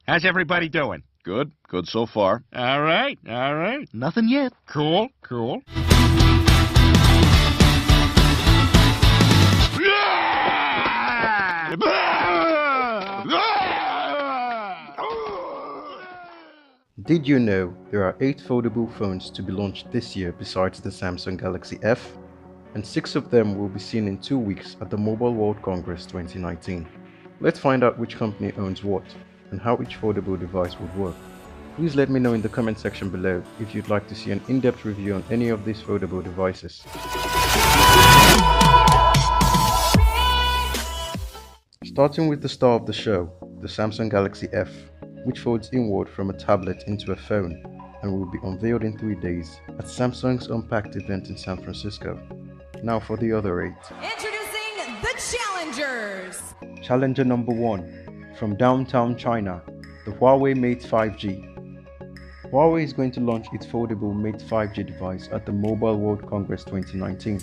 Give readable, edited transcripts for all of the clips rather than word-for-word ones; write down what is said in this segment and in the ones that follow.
How's everybody doing? Good so far. All right. Nothing yet. Cool. Did you know there are 8 foldable phones to be launched this year besides the Samsung Galaxy F? And 6 of them will be seen in 2 weeks at the Mobile World Congress 2019. Let's find out which company owns what and how each foldable device would work. Please let me know in the comment section below if you'd like to see an in-depth review on any of these foldable devices. Starting with the star of the show, the Samsung Galaxy F, which folds inward from a tablet into a phone and will be unveiled in 3 days at Samsung's Unpacked event in San Francisco. Now for the other 8. Introducing the Challengers! Challenger number 1, from downtown China, the Huawei Mate 5G. Huawei is going to launch its foldable Mate 5G device at the Mobile World Congress 2019,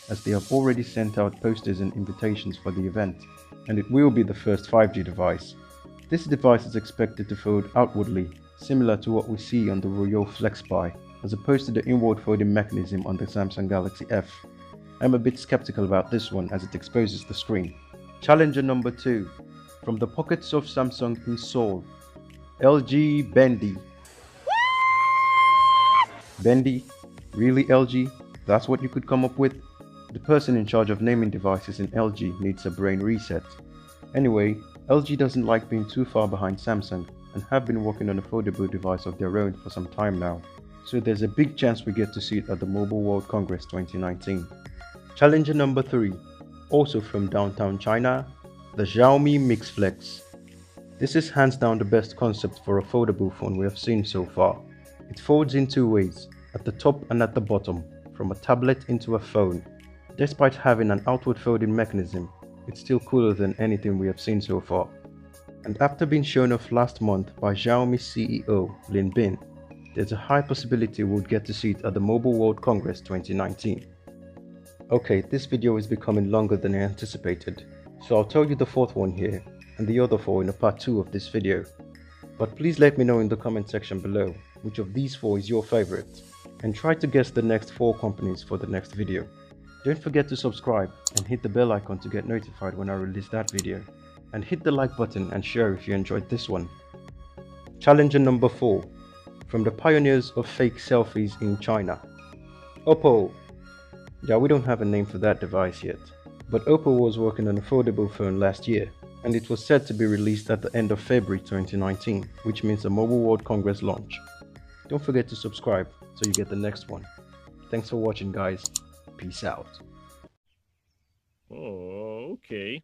as they have already sent out posters and invitations for the event, and it will be the first 5G device. This device is expected to fold outwardly, similar to what we see on the Royole FlexBuy, as opposed to the inward folding mechanism on the Samsung Galaxy F. I'm a bit skeptical about this one as it exposes the screen. Challenger number 2, from the pockets of Samsung in Seoul, LG Bendy. Bendy? Really, LG? That's what you could come up with? The person in charge of naming devices in LG needs a brain reset. Anyway, LG doesn't like being too far behind Samsung and have been working on a foldable device of their own for some time now, so there's a big chance we get to see it at the Mobile World Congress 2019. Challenger number 3, also from downtown China, the Xiaomi Mix Flex. This is hands down the best concept for a foldable phone we have seen so far. It folds in 2 ways, at the top and at the bottom, from a tablet into a phone. Despite having an outward folding mechanism, it's still cooler than anything we have seen so far. And after being shown off last month by Xiaomi CEO Lin Bin, there's a high possibility we'll get to see it at the Mobile World Congress 2019. Okay, this video is becoming longer than I anticipated, so I'll tell you the 4th one here and the other 4 in a part 2 of this video. But please let me know in the comment section below which of these 4 is your favorite, and try to guess the next 4 companies for the next video. Don't forget to subscribe and hit the bell icon to get notified when I release that video, and hit the like button and share if you enjoyed this one. Challenger number 4, from the pioneers of fake selfies in China, Oppo. Yeah, we don't have a name for that device yet, but Oppo was working on a foldable phone last year, and it was said to be released at the end of February 2019, which means a Mobile World Congress launch. Don't forget to subscribe so you get the next one. Thanks for watching, guys. Peace out. Oh, okay.